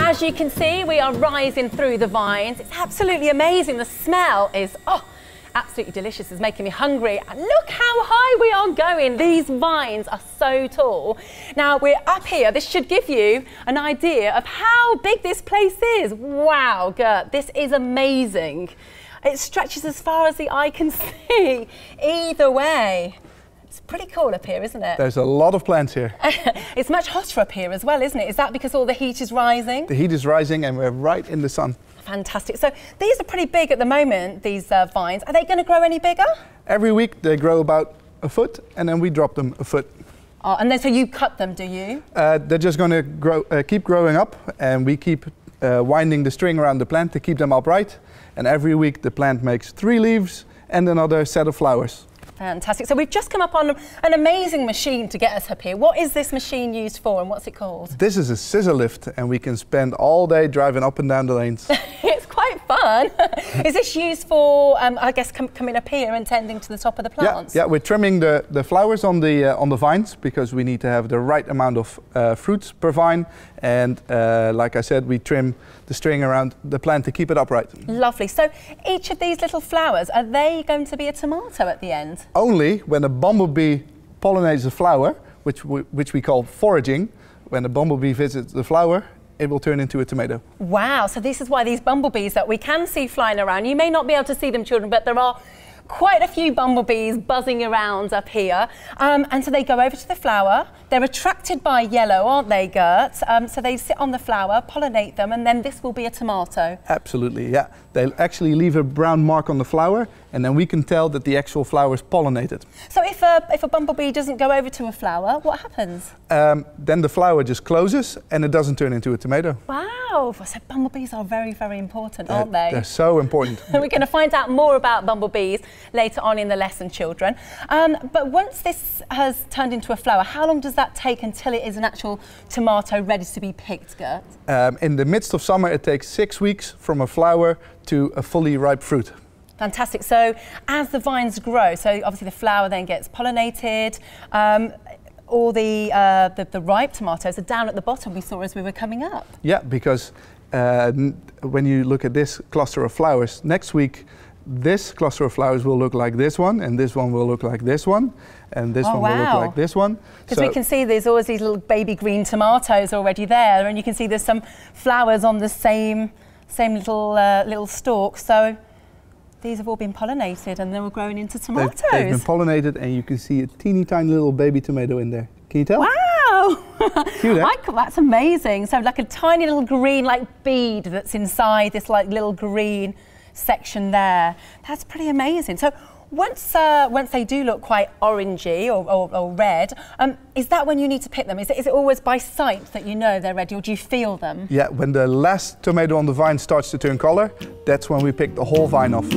As you can see, we are rising through the vines. It's absolutely amazing. The smell is, absolutely delicious. It's making me hungry. And look how high we are going. These vines are so tall. Now we're up here. This should give you an idea of how big this place is. Wow, Gert, this is amazing. It stretches as far as the eye can see. Either way. It's pretty cool up here, isn't it? There's a lot of plants here. It's much hotter up here as well, isn't it? Is that because all the heat is rising? The heat is rising and we're right in the sun. Fantastic. So these are pretty big at the moment, these vines. Are they going to grow any bigger? Every week they grow about a foot and then we drop them a foot. Oh, and then so you cut them, do you? They're just going to grow, keep growing up, and we keep winding the string around the plant to keep them upright. And every week the plant makes 3 leaves and another set of flowers. Fantastic. So we've just come up on an amazing machine to get us up here. What is this machine used for and what's it called? This is a scissor lift and we can spend all day driving up and down the lanes. It's quite fun. Is this used for, I guess, coming up here and tending to the top of the plants? Yeah, we're trimming the flowers on the vines because we need to have the right amount of fruits per vine. And like I said, we trim the string around the plant to keep it upright. Lovely. So each of these little flowers, are they going to be a tomato at the end? Only when a bumblebee pollinates a flower, which we call foraging. When a bumblebee visits the flower, it will turn into a tomato. Wow, so this is why these bumblebees that we can see flying around, you may not be able to see them, children, but there are quite a few bumblebees buzzing around up here. And so they go over to the flower. They're attracted by yellow, aren't they, Gert? So they sit on the flower, pollinate them, and then this will be a tomato. Absolutely, yeah. They actually leave a brown mark on the flower, and then we can tell that the actual flower is pollinated. So if a bumblebee doesn't go over to a flower, what happens? Then the flower just closes, and it doesn't turn into a tomato. Wow, so bumblebees are very, very important, aren't they? They're so important. We're going to find out more about bumblebees later on in the lesson, children. But once this has turned into a flower, how long does that take until it is an actual tomato ready to be picked, Gert? In the midst of summer, it takes 6 weeks from a flower to a fully ripe fruit. Fantastic. So as the vines grow, so obviously the flower then gets pollinated, all the ripe tomatoes are down at the bottom we saw as we were coming up. Yeah, because when you look at this cluster of flowers, next week this cluster of flowers will look like this one, and this one will look like this one, and this one will look like this one. Because we can see there's always these little baby green tomatoes already there, and you can see there's some flowers on the same little stalk. So these have all been pollinated and they're all growing into tomatoes. They've been pollinated, and you can see a teeny tiny little baby tomato in there. Can you tell? Wow! Cute, eh? That's amazing. So like a tiny little green bead that's inside this little green section there. That's pretty amazing. So once they do look quite orangey or red, is that when you need to pick them? Is it always by sight that you know they're ready, or do you feel them? Yeah, when the last tomato on the vine starts to turn color, that's when we pick the whole vine off.